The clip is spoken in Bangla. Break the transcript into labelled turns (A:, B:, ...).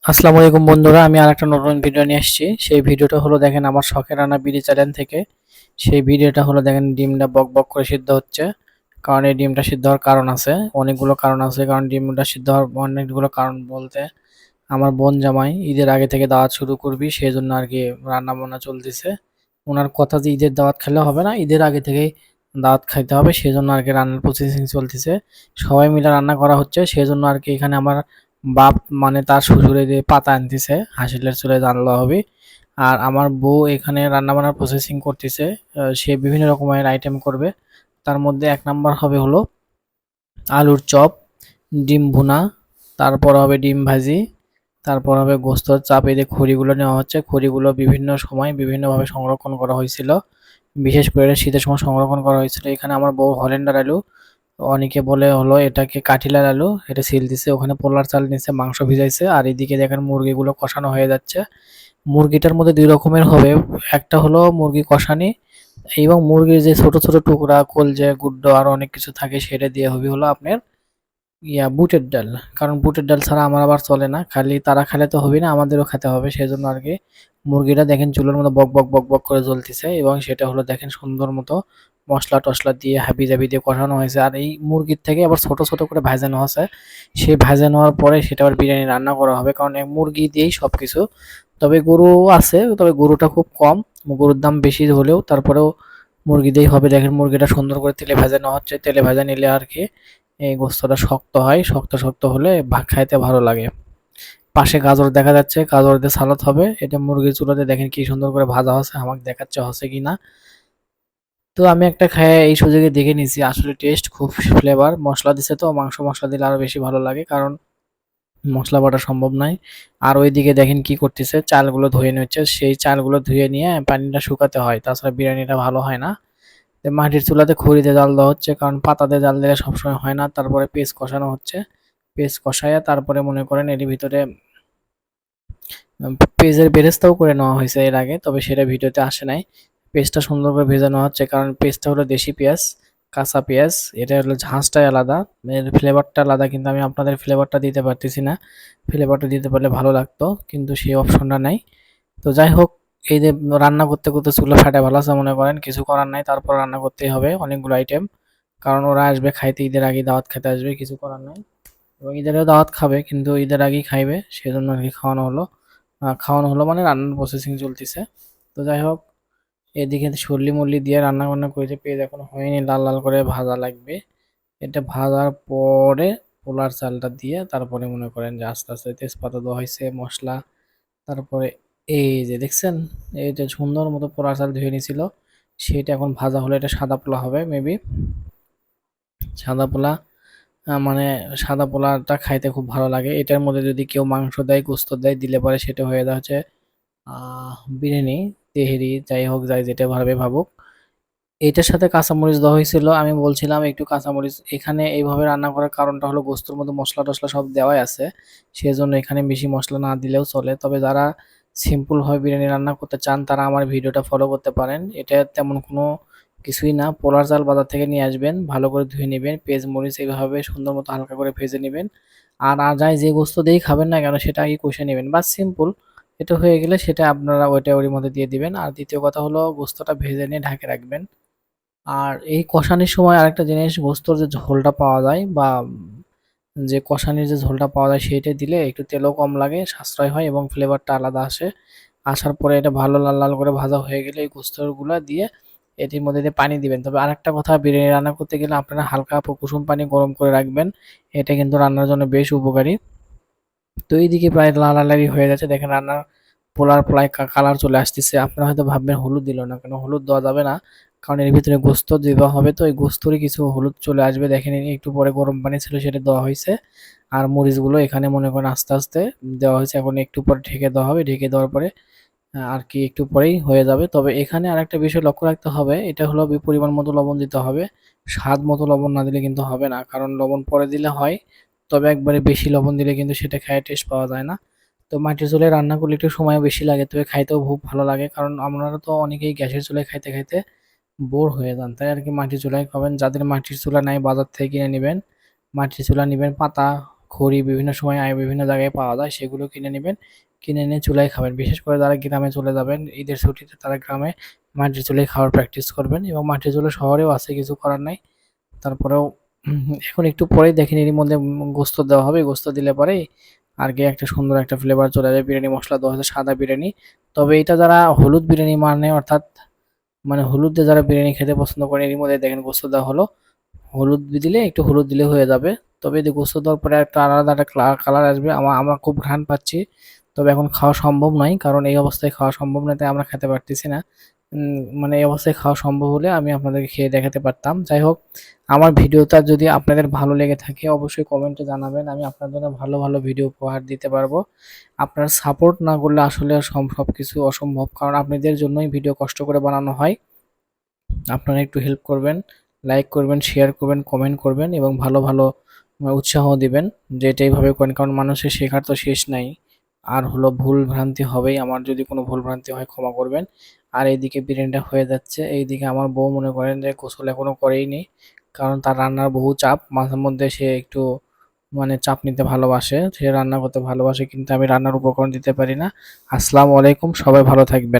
A: আসসালামু আলাইকুম বন্ধুরা, আমি আরেকটা নতুন ভিডিও নিয়ে এসেছি। সেই ভিডিওটা হলো দেখেন আমার শখের রান্না বিডি চ্যানেল থেকে। সেই ভিডিওটা হলো দেখেন ডিমটা বক বক করে সিদ্ধ হচ্ছে। কারণ এই ডিমটা সিদ্ধ হওয়ার কারণ আছে, অনেকগুলো কারণ আছে। কারণ ডিমটা সিদ্ধ হওয়ার অনেকগুলো কারণ বলতে আমার বোন জামাই ঈদের আগে থেকে দাওয়াত শুরু করবি, সেই জন্য আর কি রান্না বান্না চলতেছে। ওনার কথা যে ঈদের দাওয়াত খেলে হবে না, ঈদের আগে থেকেই দাওয়াত খাইতে হবে, সেই জন্য আর কি রান্নার প্রসেসিং চলতেছে। সবাই মিলে রান্না করা হচ্ছে, সেই জন্য আর কি এখানে আমার বাপ মানে তার শ্বশুরে দিয়ে পাতা আনতেছে, হাসিলের চুলে জানলা হবে। আর আমার বউ এখানে রান্না বান্নার প্রসেসিং করতেছে। সে বিভিন্ন রকমের আইটেম করবে। তার মধ্যে এক নাম্বার হবে হলো আলুর চপ, ডিম ভুনা, তারপর হবে ডিম ভাজি, তারপর হবে গোস্তর চাপ। এই যে খড়িগুলো নেওয়া হচ্ছে, খড়িগুলো বিভিন্ন সময় বিভিন্নভাবে সংরক্ষণ করা হয়েছিল। বিশেষ করে এটা শীতের সময় সংরক্ষণ করা হয়েছিল। এখানে আমার বউ হল্যান্ডার আলু, অনেকে বলে হলো এটাকে কাঠিলাল আলু, এটা সিল দিছে। ওখানে পোলার চাল নিচে মাংস ভিজাইছে। আর এদিকে দেখেন মুরগিগুলো কষানো হয়ে যাচ্ছে। মুরগিটার মধ্যে দুই রকমের হবে, একটা হলো মুরগি কষানি এবং মুরগির যে ছোট ছোট টুকরা কলজে গুড্ডো আরো অনেক কিছু থাকে সেটা দিয়ে হবে হলো আপনার বুটের ডাল। কারণ বুটের ডাল ছাড়া আমার আবার চলে না, খালি তারা খেলে তো হবে না, আমাদেরও খেতে হবে, সেই জন্য আর কি মুরগিটা দেখেন চুলোর মতো বক বক বক বক করে জ্বলতেছে। এবং সেটা হলো দেখেন সুন্দর মতো মশলা টশলা দিয়ে হাবি জাবি দিয়ে কষানো হয়েছে। আর এই মুরগির থেকে আবার ছোট ছোট করে ভাজানো হয়েছে। সেই ভাজানো হওয়ার পরে সেটা আবার বিরিয়ানি রান্না করা হবে, কারণ এই মুরগি দিয়েই সবকিছু। তবে গরু আছে, তবে গরুটা খুব কম, গরুর দাম বেশি হলেও তারপরেও মুরগি দিয়েই হবে। দেখেন মুরগিটা সুন্দর করে তেলে ভাজানো হচ্ছে, তেলে ভাজা নিলে আর কি এই গোস্তটা শক্ত হয়, শক্ত শক্ত হলে খাইতে ভালো লাগে। পাশে গাজর দেখা যাচ্ছে, গাজর দিয়ে সালাদ হবে। এটা মুরগির চুলাতে দেখেন কি সুন্দর করে ভাজা হচ্ছে, আমাকে দেখাচ্ছে হচ্ছে কিনা। তো আমি একটা খাই এই সুযোগে দেখে নিছি, আসলে টেস্ট খুব ফ্লেভার। মশলা দিছে তো, মাংস মশলা দিলে আরো বেশি ভালো লাগে, কারণ মশলা বাটা সম্ভব নয়। আর ওইদিকে দেখেন কি করতেছে, চালগুলো ধুয়ে নিচ্ছে। সেই চালগুলো ধুয়ে নিয়ে পানিটা শুকাতে হয়, তাছাড়া বিরিয়ানিটা ভালো হয় না। মাটির চুলাতে খড়িতে জাল দেওয়া হচ্ছে, কারণ পাতাতে জাল দিলে সবসময় হয় না। তারপরে পেঁয়াজ কষানো হচ্ছে, পেঁয়াজ কষাইয়া তারপরে মনে করেন এর ভিতরে পেঁয়াজের বেরেস্তাও করে নেওয়া হয়েছে এর আগে, তবে সেটা ভিডিওতে আসে নাই। পেঁয়াজটা সুন্দর করে ভেজে নেওয়া হচ্ছে, কারণ পেঁয়াজটা হলো দেশি পেঁয়াজ, কাঁচা পেঁয়াজ। এটা হলো ঝাঁসটাই আলাদা, এর ফ্লেভারটা আলাদা, কিন্তু আমি আপনাদের ফ্লেভারটা দিতে পারতেছি না। ফ্লেভারটা দিতে পারলে ভালো লাগতো, কিন্তু সেই অপশনটা নাই। তো যাই হোক, এই যে রান্না করতে করতে চুলা ফাটা ভালো আছে মনে করেন, কিছু করার নাই, তারপর রান্না করতেই হবে অনেকগুলো আইটেম। কারণ ওরা আসবে খাইতে, ঈদের আগে দাওয়াত খেতে আসবে, কিছু করার নাই। এবং ঈদেরও দাওয়াত খাবে, কিন্তু ঈদের আগেই খাইবে, সেজন্য আর কি খাওয়ানো হলো মানে রান্নার প্রসেসিং চলতেছে। তো যাই হোক, এদিকে সরলি মল্লি দিয়ে রান্না বান্না করেছে, পেঁয়াজ এখনো হয়নি, লাল লাল করে ভাজা লাগবে। এটা ভাজার পরে পোলার চালটা দিয়ে তারপরে মনে করেন যে আস্তে আস্তে তেজপাতা দেওয়া হয়েছে, মশলা। তারপরে এই যে দেখছেন, এই যে সুন্দর মতো পোলার চাল ধুয়ে নিয়েছিল, সেটা এখন ভাজা হলে এটা সাদা পোলা হবে মেবি। সাদা পোলা মানে সাদা পোলাটা খাইতে খুব ভালো লাগে। এটার মধ্যে যদি কেউ মাংস দেয়, গোস্ত দেয়, দিলে পরে সেটা হয়ে যায় হচ্ছে বিরিয়ানি, তেহেরি, যাই হোক, যাই যেটা ভাবে ভাবুক। এটার সাথে কাঁচামরিচ দেওয়া হয়েছিল, আমি বলছিলাম একটু কাঁচামরিচ। এখানে এইভাবে রান্না করার কারণটা হলো গোস্তর মধ্যে মশলা টশলা সব দেওয়াই আছে, সেজন্য এখানে বেশি মশলা না দিলেও চলে। তবে যারা সিম্পল ভাবে বিরিয়ানি রান্না করতে চান তারা আমার ভিডিওটা ফলো করতে পারেন। এটা তেমন কোনো কিছুই না, পোলার চাল বাজার থেকে নিয়ে আসবেন, ভালো করে ধুয়ে নেবেন, পেঁয়াজ মরিচ এইভাবে সুন্দর মতো হালকা করে ভেজে নেবেন। আর যাই যে গোস্ত দিয়েই খাবেন না কেন সেটা আগে কষে নেবেন, বাস সিম্পল। এটা হয়ে গেলে সেটা আপনারা ওইটা ওর মধ্যে দিয়ে দিবেন। আর দ্বিতীয় কথা হলো গোস্তটা ভেজে নিয়ে ঢাকে রাখবেন। আর এই কষানির সময় আরেকটা জিনিস, গোস্তর যে ঝোলটা পাওয়া যায় বা যে কষানির যে ঝোলটা পাওয়া যায় সেইটা দিলে একটু তেলও কম লাগে, সাশ্রয় হয় এবং ফ্লেভারটা আলাদা আসে। আসার পরে এটা ভালো লাল লাল করে ভাজা হয়ে গেলে এই গোস্তগুলো দিয়ে এটির মধ্যে দিয়ে পানি দিবেন। তবে আরেকটা কথা, বিরিয়ানি রান্না করতে গেলে আপনারা হালকা কুসুম পানি গরম করে রাখবেন, এটা কিন্তু রান্নার জন্য বেশ উপকারী। তো এইদিকে প্রায় লালালালি হয়ে যাচ্ছে, দেখেন রান্নার পোলার প্রায় কালার চলে আসতেছে। আপনারা হয়তো ভাববেন হলুদ দিল না কেন, হলুদ দেওয়া যাবে না, কারণ এর ভিতরে গোস্ত দেওয়া হবে, তো এই গোস্তরই কিছু হলুদ চলে আসবে। দেখেন এই একটু পরে গরম পানি ছিল সেটা দেওয়া হয়েছে। আর মরিচগুলো এখানে মনে করেন আস্তে আস্তে দেওয়া হয়েছে, এখন একটু পরে ঢেকে দেওয়া হবে, ঢেকে দেওয়ার পরে আর কি একটু পরেই হয়ে যাবে। তবে এখানে আরেকটা বিষয় লক্ষ্য রাখতে হবে, এটা হলো পরিমাণ মতো লবণ দিতে হবে। স্বাদ মতো লবণ না দিলে কিন্তু হবে না, কারণ লবণ পরে দিলে হয়, তবে একবারে বেশি লবণ দিলে কিন্তু সেটা খায় টেস্ট পাওয়া যায় না। তো মাটির চুলায় রান্না করলে একটু সময় বেশি লাগে, তবে খাইতেও খুব ভালো লাগে, কারণ আপনারা তো অনেকেই গ্যাসের চুলায় খাইতে খাইতে বোর হয়ে যান, তাই আর কি মাটির চুলায় খাবেন। যাদের মাটির চুলা নাই বাজার থেকে কিনে নেবেন, মাটির চুলা নেবেন, পাতা খড়ি বিভিন্ন সময় বিভিন্ন জায়গায় পাওয়া যায়, সেগুলো কিনে নেবেন। কিনে এনে চুলায় খাবেন। বিশেষ করে যারা গ্রামে চলে যাবেন ঈদের ছুটিতে, তারা গ্রামে মাটির চুলায় খাওয়ার প্র্যাকটিস করবেন, এবং মাটির চুলা শহরেও আছে, কিছু করার নাই। তারপরেও এখন একটু পরেই দেখেন এরই মধ্যে গোস্ত দেওয়া হবে। গোস্ত দিলে পরেই আর কি একটা সুন্দর একটা ফ্লেভার চলে যায়। বিরিয়ানি মসলা দেওয়া হচ্ছে, সাদা বিরিয়ানি। তবে এটা যারা হলুদ বিরিয়ানি মানে, অর্থাৎ মানে হলুদ দিয়ে যারা বিরিয়ানি খেতে পছন্দ করেন, এরই মধ্যে দেখেন গোস্ত দেওয়া হলো। হলুদ দিলে একটু হলুদ দিলে হয়ে যাবে। তবে এতে গোস্ত দেওয়ার পরে একটা আলাদা একটা কালার আসবে। আমরা খুব ঘ্রাণ পাচ্ছি। তবে এখন খাওয়া সম্ভব নয়, কারণ এই অবস্থায় খাওয়া সম্ভব নয়, তাই আমরা খেতে পারতেছি না। মানে এই অবস্থায় খাওয়া সম্ভব হলে আমি আপনাদেরকে খেয়ে দেখাতে পারতাম। যাই হোক, আমার ভিডিওটা যদি আপনাদের ভালো লেগে থাকে অবশ্যই কমেন্টে জানাবেন। আমি আপনার জন্য ভালো ভালো ভিডিও উপহার দিতে পারবো। আপনার সাপোর্ট না করলে আসলে সবকিছু অসম্ভব, কারণ আপনাদের জন্যই ভিডিও কষ্ট করে বানানো হয়। আপনারা একটু হেল্প করবেন, লাইক করবেন, শেয়ার করবেন, কমেন্ট করবেন, এবং ভালো ভালো উৎসাহ দিবেন যে এটা এইভাবে করেন, কারণ মানুষের শেখার তো শেষ নাই। আর হলো ভুল ভ্রান্তি হবেই, আমার যদি কোনো ভুল ভ্রান্তি হয় ক্ষমা করবেন। আর এইদিকে বিরিয়ানিটা হয়ে যাচ্ছে, এইদিকে আমার বউ মনে করেন যে গোসল এখনো করেইনি, কারণ তার রান্নার বহু চাপ। মাঝে মধ্যে সে একটু মানে চাপ নিতে ভালোবাসে, সে রান্না করতে ভালোবাসে, কিন্তু আমি রান্নার উপকরণ দিতে পারি না। আসসালামু আলাইকুম, সবাই ভালো থাকবেন।